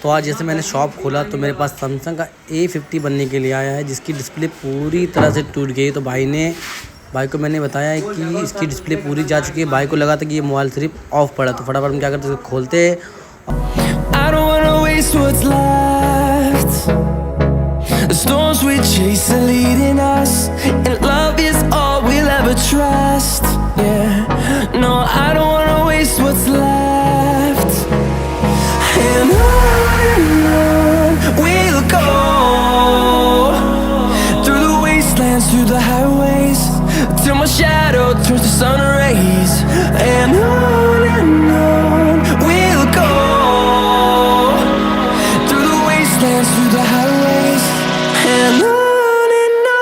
तो आज जैसे मैंने शॉप खोला तो मेरे पास सैमसंग का A50 बनने के लिए आया है, जिसकी डिस्प्ले पूरी तरह से टूट गई। तो भाई को मैंने बताया है कि इसकी डिस्प्ले पूरी जा चुकी है। भाई को लगा था कि ये मोबाइल सिर्फ ऑफ पड़ा, तो फटाफट हम क्या करते हैं, खोलते हैं। The storms we chase are leading us, and love is all we'll ever trust. Yeah, no, I don't wanna waste what's left. And on we'll go, through the wastelands, through the highways, till my shadow turns to sun rays. And on we'll go, through the wastelands, through the highways. And on we'll go.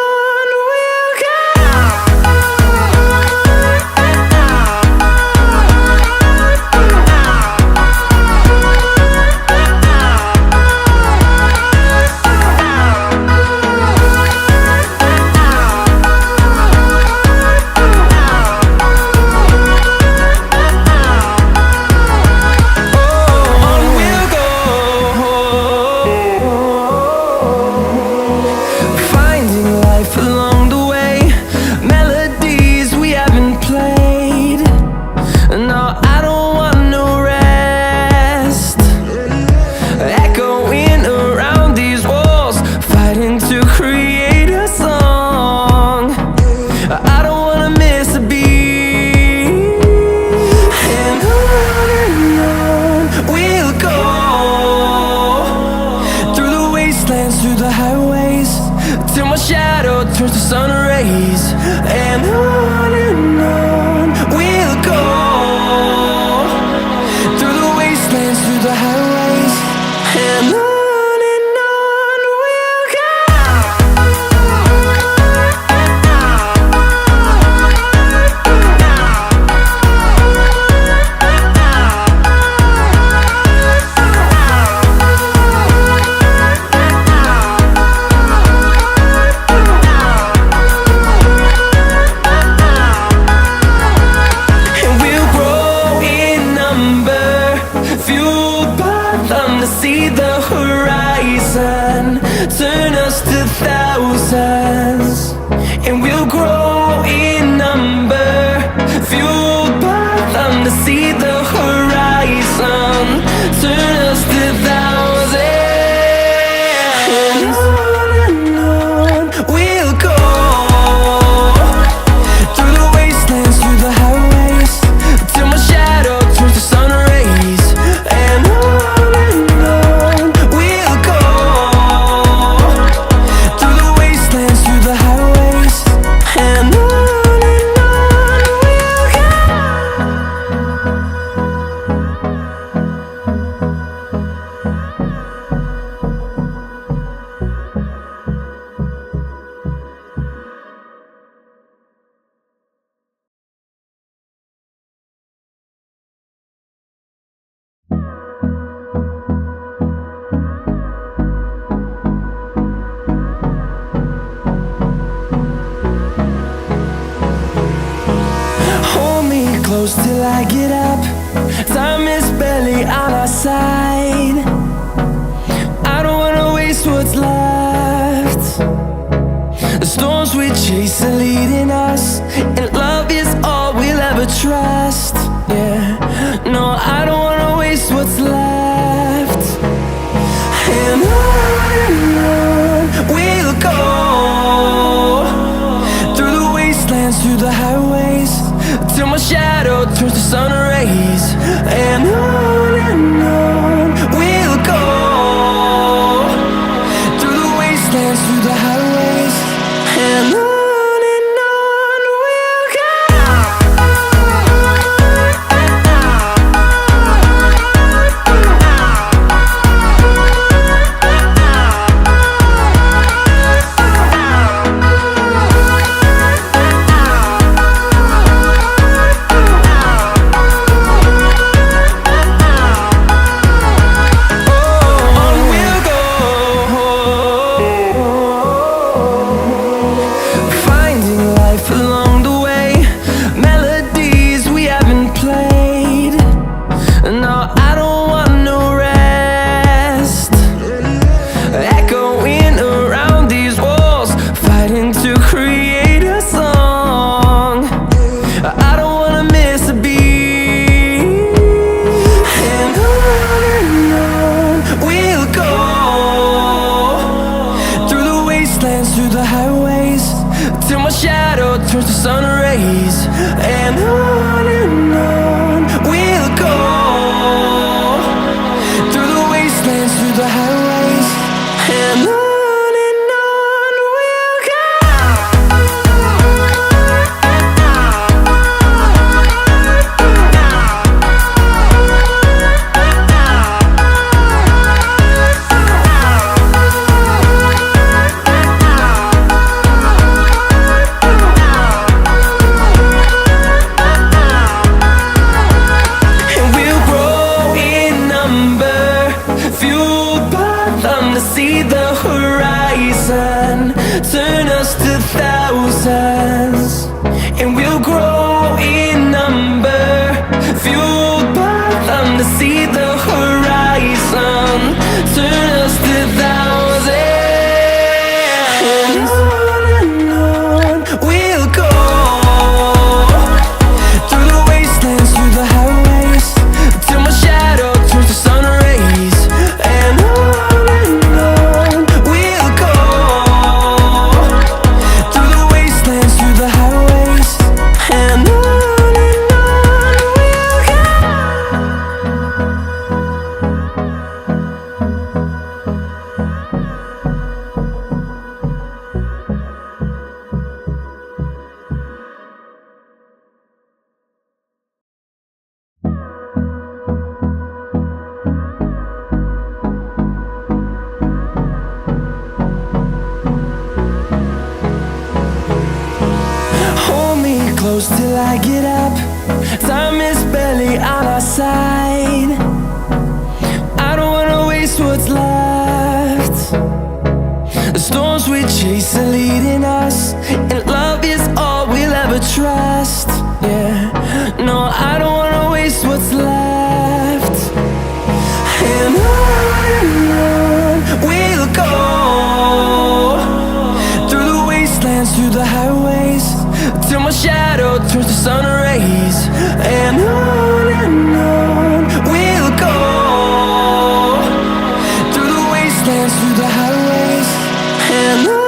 Through the highways, till my shadow turns to sun rays. And on we'll go, through the wastelands, through the highways. And on we'll go. See the horizon, turn us to thousands, and we'll grow in number, fueled by them to see the horizon, turn us to thousands. And on we'll go, through the wastelands, through the highways, till my shadow turns to sun rays. And close till I get up. Time is barely on our side. I don't wanna waste what's left. The storms we chase are leading us, and love is all we'll ever trust. Yeah, no, I don't wanna waste what's left. And on we'll go, through the wastelands, through the highways, till my shadow turns to sun rays. And on we'll go, through the wastelands, through the highways. And on we'll go. till my shadow turns to sun rays. And on we'll go, through the wastelands, through the highways, and on we'll go. See the horizon turn us to thousands, and we'll grow in number, fueled by them. To see the horizon turn us to thousands, and on we'll go, through the wastelands, through the highways, till my shadow turns to sun rays. And close till I get up. Time is barely on our side. I don't wanna waste what's left. The storms we chase are leading us, and love is all we'll ever trust. Yeah, no, I don't wanna waste what's left. And on we'll go, through the wastelands, through the highways, till my shadow turns to sun rays. And on we'll go, through the wastelands, through the highways, and on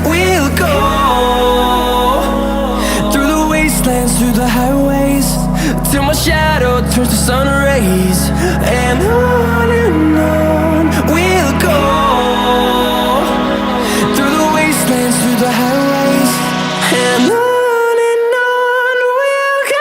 we'll go. Through the highways, till my shadow turns to sun rays. And on we'll go, through the wastelands, through the highways, and on we'll go.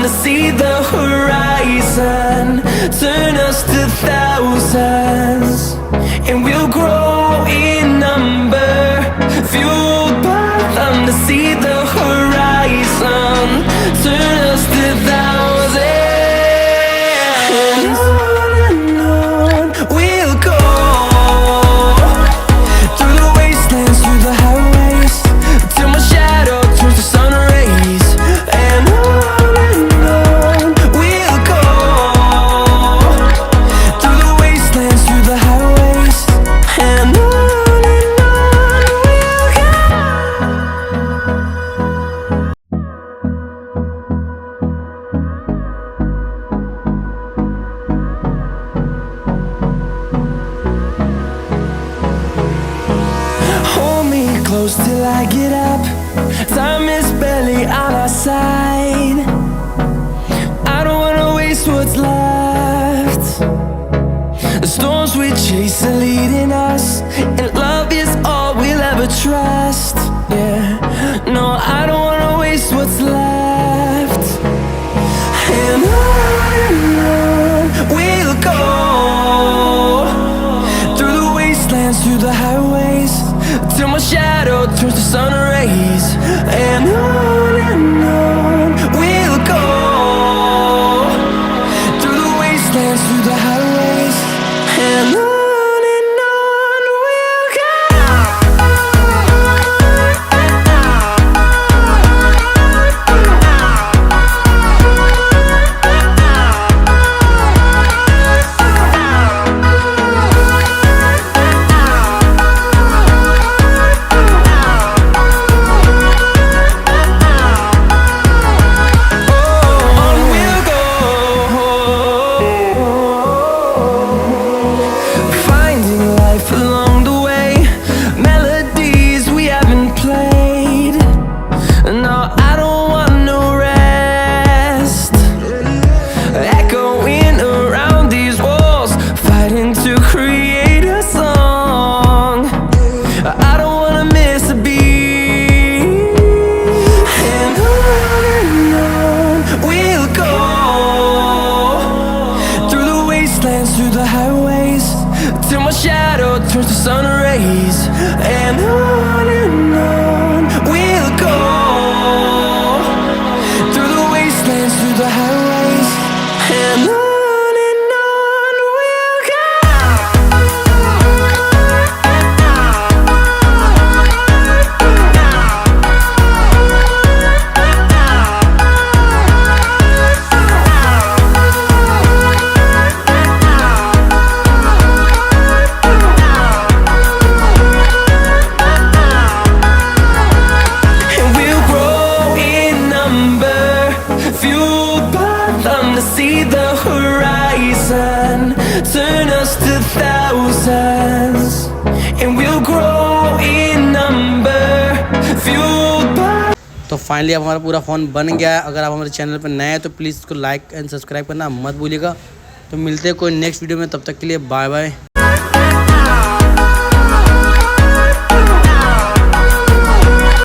To see the horizon turn us to thousands, and we'll grow in number, fueled by them. To see the horizon turn us to thousands, and on we'll go, through the wastelands, through the highways, till my shadow turns to sun rays. And on we'll go, through the wastelands, through the highways, and on we'll go. close till I get up. Time is barely on our side. I don't wanna waste what's left. The storms we chase are leading us, and love is all we'll ever trust. Yeah, no, I don't wanna waste what's left. And on we'll go, through the wastelands, through the highways, till my shadow turns to sun rays. And on we'll go, through the wastelands, through the highways, and on we'll go. Through the highways, till my shadow turns to sun rays. And on we'll go, through the wastelands, through the highways, and on we'll go. See the horizon, turn us to thousands, and we'll grow in number, fueled by. तो finally अब हमारा पूरा phone बन गया है। अगर आप हमारे चैनल पर नए हैं तो प्लीज़ इसको लाइक एंड सब्सक्राइब करना मत भूलिएगा। तो मिलते हैं कोई नेक्स्ट वीडियो में, तब तक के लिए बाय बाय।